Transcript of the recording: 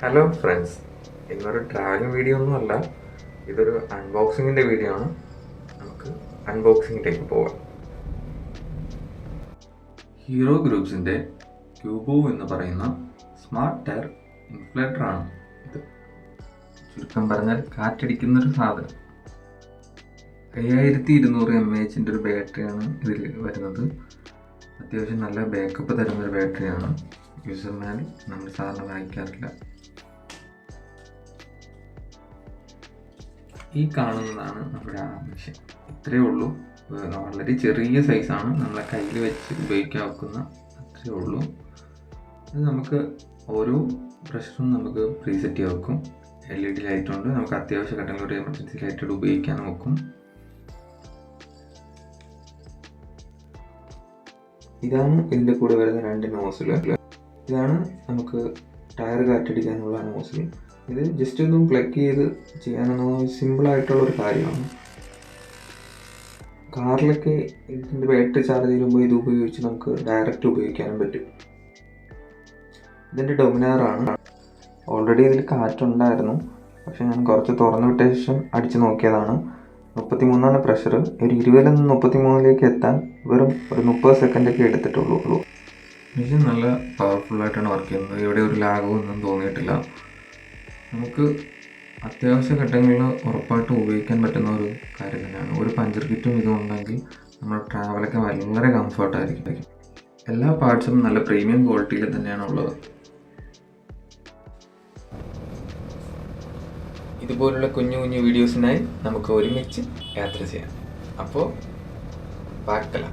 Hello friends, ഇന്നൊരു travelling video ഒന്നുമല്ല, ഇതൊരു അൺബോക്സിങ്ങിൻ്റെ വീഡിയോ ആണ്. നമുക്ക് അൺബോക്സിങ്ങിലേക്ക് പോകാം. ഹീറോ ഗ്രൂപ്പ്സിൻ്റെ ക്യൂബോ എന്ന് പറയുന്ന സ്മാർട്ട് ടയർ ഇൻഫ്ലേറ്ററാണ് ഇത്. ചുരുക്കം പറഞ്ഞാൽ കാറ്റടിക്കുന്നൊരു സാധനം. 5200 mAh ഒരു ബാറ്ററിയാണ് ഇതിൽ വരുന്നത്. അത്യാവശ്യം നല്ല ബാക്കപ്പ് തരുന്നൊരു ബാറ്ററിയാണ്. യൂസർ മാനുവൽ നമ്മൾ സാധാരണ വായിക്കാറില്ല. ഈ കാണുന്നതാണ് നമ്മുടെ ആ മെഷീൻ. ഇത്രയേ ഉള്ളൂ. വളരെ ചെറിയ സൈസാണ്, നമ്മളെ കയ്യിൽ വെച്ച് ഉപയോഗിക്കാവുന്ന അത്രയേ ഉള്ളൂ. ഇത് നമുക്ക് ഓരോ പ്രഷറും നമുക്ക് പ്രീസെറ്റ് ചെയ്ത് വെക്കും. LED ലൈറ്റ് ഉണ്ട്, നമുക്ക് അത്യാവശ്യ ഘട്ടങ്ങളിൽ ഒരു എമർജൻസി ലൈറ്റ് ഉപയോഗിക്കാൻ നോക്കും. ഇതാണ് ഇതിൻ്റെ കൂടെ വരുന്ന 2 നോസിൽ. ഇതാണ് നമുക്ക് ടയർ കാറ്റടിക്കാനുള്ള നോസിൽ. ഇത് ജസ്റ്റ് ഒന്നും പ്ലഗ് ചെയ്ത് ചെയ്യാനൊന്നും സിമ്പിളായിട്ടുള്ള ഒരു കാര്യമാണ്. കാറിലൊക്കെ ഇതിൻ്റെ ബാറ്ററി ചാർജ് ചെയ്യുമ്പോൾ ഇത് ഉപയോഗിച്ച് നമുക്ക് ഡയറക്റ്റ് ഉപയോഗിക്കാനും പറ്റും. ഇതിൻ്റെ ഡൊമിനാറാണ്. ഓൾറെഡി ഇതിൽ കാറ്റുണ്ടായിരുന്നു, പക്ഷെ ഞാൻ കുറച്ച് തുറന്നു വിട്ട ശേഷം അടിച്ച് നോക്കിയതാണ്. 33 പ്രഷർ. ഒരു 20 നിന്ന് 33 എത്താൻ വെറും ഒരു 30 സെക്കൻഡൊക്കെ എടുത്തിട്ടുള്ളൂ. മെഷീൻ നല്ല പവർഫുള്ളായിട്ടാണ് വർക്ക് ചെയ്യുന്നത്. ഇവിടെ ഒരു ലാഗോ ഒന്നും തോന്നിയിട്ടില്ല. നമുക്ക് അത്യാവശ്യ ഘട്ടങ്ങളിൽ ഉറപ്പായിട്ടും ഉപയോഗിക്കാൻ പറ്റുന്ന ഒരു കാര്യം തന്നെയാണ്. ഒരു പഞ്ചർ കിറ്റും ഇതുണ്ടെങ്കിൽ നമ്മുടെ ട്രാവലൊക്കെ വളരെ കംഫർട്ടായിരിക്കും. എല്ലാ പാർട്സും നല്ല പ്രീമിയം ക്വാളിറ്റിയിൽ തന്നെയാണ് ഉള്ളത്. ഇതുപോലുള്ള കുഞ്ഞു കുഞ്ഞു വീഡിയോസിനായി നമുക്ക് ഒരുമിച്ച് യാത്ര ചെയ്യാം. അപ്പോൾ ബാക്കല.